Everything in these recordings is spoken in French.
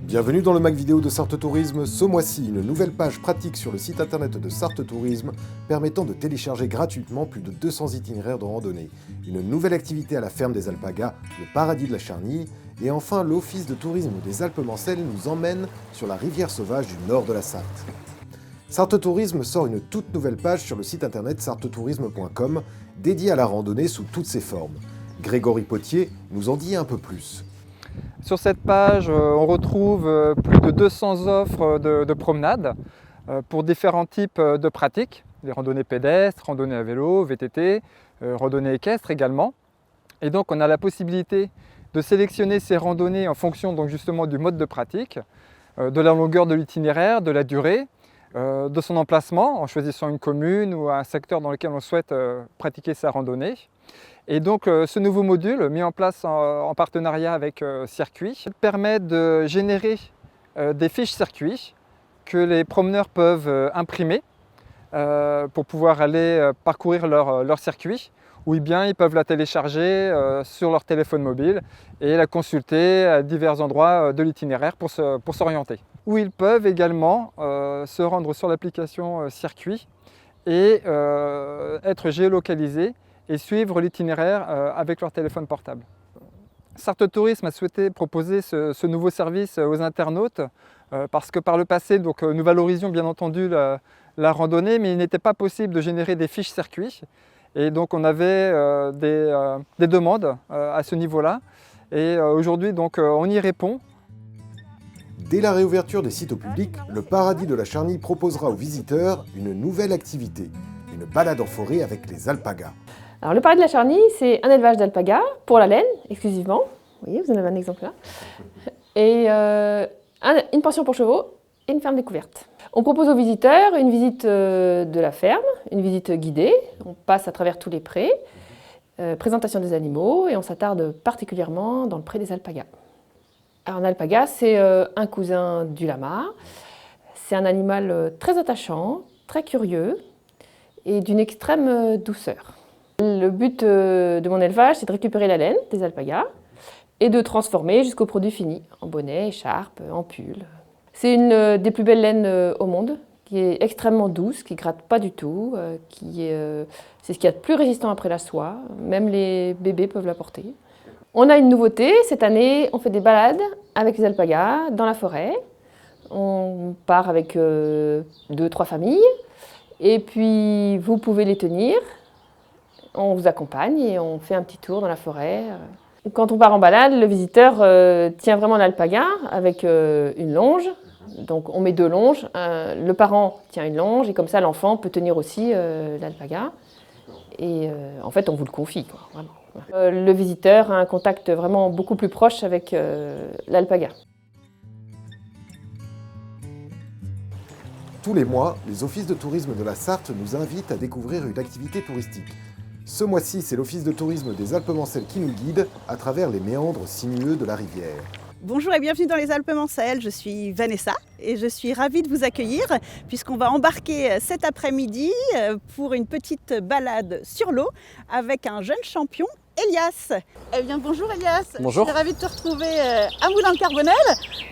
Bienvenue dans le Mac Vidéo de Sarthe Tourisme. Ce mois-ci, une nouvelle page pratique sur le site internet de Sarthe Tourisme permettant de télécharger gratuitement plus de 200 itinéraires de randonnée. Une nouvelle activité à la ferme des Alpagas, le paradis de la Charnille. Et enfin, l'Office de tourisme des Alpes-Mancelles nous emmène sur la rivière sauvage du nord de la Sarthe. Sarthe Tourisme sort une toute nouvelle page sur le site internet sarthetourisme.com dédiée à la randonnée sous toutes ses formes. Grégory Potier nous en dit un peu plus. Sur cette page, on retrouve plus de 200 offres de promenades pour différents types de pratiques. Les randonnées pédestres, randonnées à vélo, VTT, randonnées équestres également. Et donc on a la possibilité de sélectionner ces randonnées en fonction donc justement du mode de pratique, de la longueur de l'itinéraire, de la durée, de son emplacement en choisissant une commune ou un secteur dans lequel on souhaite pratiquer sa randonnée. Et donc ce nouveau module mis en place en partenariat avec Circuit permet de générer des fiches circuits que les promeneurs peuvent imprimer pour pouvoir aller parcourir leur circuit, ou bien ils peuvent la télécharger sur leur téléphone mobile et la consulter à divers endroits de l'itinéraire pour s'orienter. Ou ils peuvent également se rendre sur l'application Circuit et être géolocalisés et suivre l'itinéraire avec leur téléphone portable. Sarthe Tourisme a souhaité proposer ce nouveau service aux internautes parce que par le passé, nous valorisions bien entendu la randonnée, mais il n'était pas possible de générer des fiches circuits. Et donc on avait des demandes à ce niveau-là. Et aujourd'hui, on y répond. Dès la réouverture des sites au public, le paradis de la Charnille proposera aux visiteurs une nouvelle activité, une balade en forêt avec les alpagas. Alors, le paradis de la Charnille, c'est un élevage d'alpagas pour la laine exclusivement. Vous voyez, vous en avez un exemple là. Et une pension pour chevaux et une ferme découverte. On propose aux visiteurs une visite de la ferme, une visite guidée. On passe à travers tous les prés, présentation des animaux et on s'attarde particulièrement dans le pré des alpagas. Alors, un alpaga, c'est un cousin du lama. C'est un animal très attachant, très curieux et d'une extrême douceur. Le but de mon élevage, c'est de récupérer la laine des alpagas et de transformer jusqu'au produit fini, en bonnet, écharpe, en pull. C'est une des plus belles laines au monde, qui est extrêmement douce, qui ne gratte pas du tout, c'est ce qu'il y a de plus résistant après la soie, même les bébés peuvent la porter. On a une nouveauté, cette année, on fait des balades avec les alpagas dans la forêt. On part avec 2-3 familles et puis vous pouvez les tenir. On vous accompagne et on fait un petit tour dans la forêt. Quand on part en balade, le visiteur tient vraiment l'alpaga avec une longe. Donc on met 2 longes. Le parent tient une longe et comme ça l'enfant peut tenir aussi l'alpaga. Et en fait on vous le confie, quoi, vraiment. Le visiteur a un contact vraiment beaucoup plus proche avec l'alpaga. Tous les mois, les offices de tourisme de la Sarthe nous invitent à découvrir une activité touristique. Ce mois-ci, c'est l'Office de tourisme des Alpes-Mancelles qui nous guide à travers les méandres sinueux de la rivière. Bonjour et bienvenue dans les Alpes-Mancelles, je suis Vanessa et je suis ravie de vous accueillir puisqu'on va embarquer cet après-midi pour une petite balade sur l'eau avec un jeune champion, Elias. Eh bien bonjour Elias. Bonjour. Je suis ravie de te retrouver à Moulins-le-Carbonel.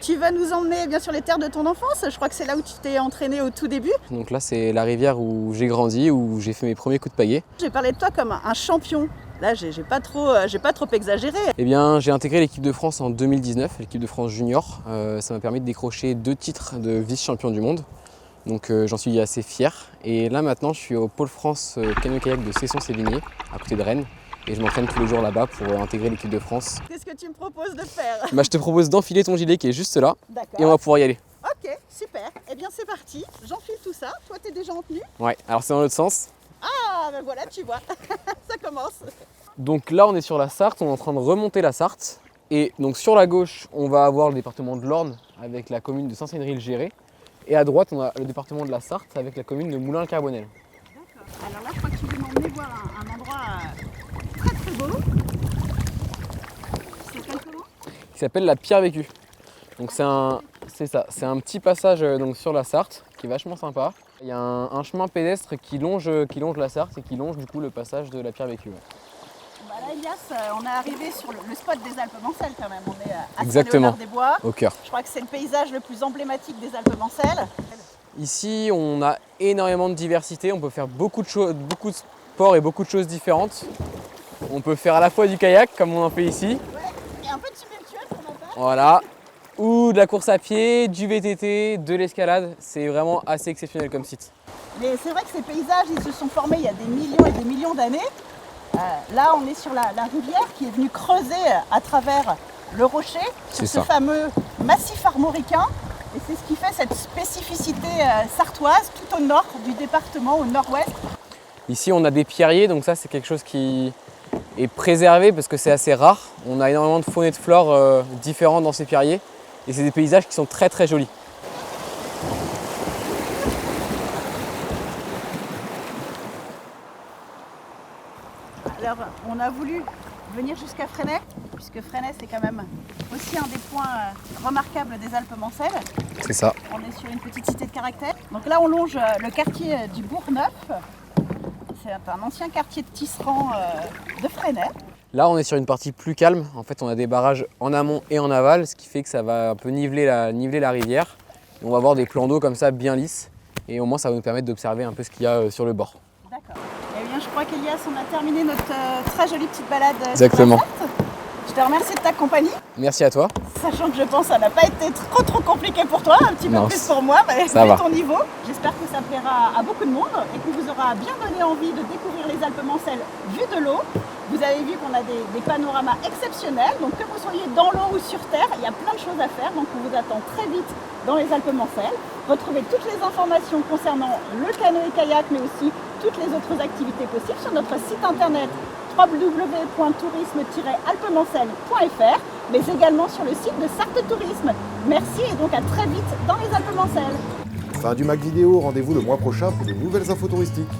Tu vas nous emmener bien sur les terres de ton enfance, je crois que c'est là où tu t'es entraîné au tout début. Donc là c'est la rivière où j'ai grandi, où j'ai fait mes premiers coups de pagaie. J'ai parlé de toi comme un champion. Là, j'ai pas trop exagéré. Eh bien, j'ai intégré l'équipe de France en 2019, l'équipe de France junior. Ça m'a permis de décrocher 2 titres de vice-champion du monde. Donc j'en suis assez fier. Et là maintenant, je suis au pôle France canoë-kayak de Cesson-Sévigné, à côté de Rennes. Et je m'entraîne tous les jours là-bas pour intégrer l'équipe de France. Qu'est-ce que tu me proposes de faire? Je te propose d'enfiler ton gilet qui est juste là. D'accord. Et on va pouvoir y aller. Ok, super. Eh bien c'est parti, j'enfile tout ça. Toi, t'es déjà en tenue? Ouais, alors c'est dans l'autre sens. Ah, ben voilà, tu vois, ça commence. Donc là, on est sur la Sarthe, on est en train de remonter la Sarthe. Et donc sur la gauche, on va avoir le département de l'Orne avec la commune de Saint-Cédric-le-Géré. Et à droite, on a le département de la Sarthe avec la commune de Moulins-le-Carbonel. D'accord. Alors là, je crois que tu veux m'emmener voir un endroit très très beau. C'est quel comment? s'appelle la Pierre Vécue. Donc c'est un petit passage donc, sur la Sarthe qui est vachement sympa. Il y a un chemin pédestre qui longe la Sarthe et qui longe du coup le passage de la Pierre Vécue. Ouais. Bah là, Elias, on est arrivé sur le spot des Alpes-Mancelles quand même. On est à Exactement, Saint-Léonard-des-Bois. Au cœur. Je crois que c'est le paysage le plus emblématique des Alpes-Mancelles. Ici, on a énormément de diversité. On peut faire beaucoup de sports et beaucoup de choses différentes. On peut faire à la fois du kayak comme on en fait ici. Ouais, et un peu de submertuel qu'on n'a pas. Voilà. Ou de la course à pied, du VTT, de l'escalade. C'est vraiment assez exceptionnel comme site. Mais c'est vrai que ces paysages, ils se sont formés il y a des millions et des millions d'années. Là, on est sur la rivière qui est venue creuser à travers le rocher, sur ce fameux massif armoricain. Et c'est ce qui fait cette spécificité sartoise tout au nord du département, au nord-ouest. Ici, on a des pierriers, donc ça, c'est quelque chose qui est préservé parce que c'est assez rare. On a énormément de faune et de flore différentes dans ces pierriers. Et c'est des paysages qui sont très très jolis. Alors, on a voulu venir jusqu'à Fresnay, puisque Fresnay, c'est quand même aussi un des points remarquables des Alpes-Mancelles. C'est ça. On est sur une petite cité de caractère. Donc là, on longe le quartier du Bourg-Neuf. C'est un ancien quartier de tisserand de Fresnay. Là, on est sur une partie plus calme. En fait, on a des barrages en amont et en aval, ce qui fait que ça va un peu niveler la rivière. Et on va avoir des plans d'eau comme ça, bien lisses. Et au moins, ça va nous permettre d'observer un peu ce qu'il y a sur le bord. D'accord. Eh bien, je crois qu'Elias, on a terminé notre très jolie petite balade. Exactement. Sur la Sarthe. Je te remercie de ta compagnie. Merci à toi. Sachant que je pense que ça n'a pas été trop compliqué pour toi, un petit peu plus pour moi, mais ça va. Ton niveau. J'espère que ça plaira à beaucoup de monde et que vous aura bien donné envie de découvrir les Alpes-Mancelles vues de l'eau. Vous avez vu qu'on a des panoramas exceptionnels, donc que vous soyez dans l'eau ou sur terre, il y a plein de choses à faire, donc on vous attend très vite dans les Alpes-Mancelles. Retrouvez toutes les informations concernant le canoë-kayak, mais aussi toutes les autres activités possibles sur notre site internet www.tourisme-alpemancelles.fr, mais également sur le site de Sarthe Tourisme. Merci et donc à très vite dans les Alpes-Mancelles. Fin du Mac Vidéo, rendez-vous le mois prochain pour de nouvelles infos touristiques.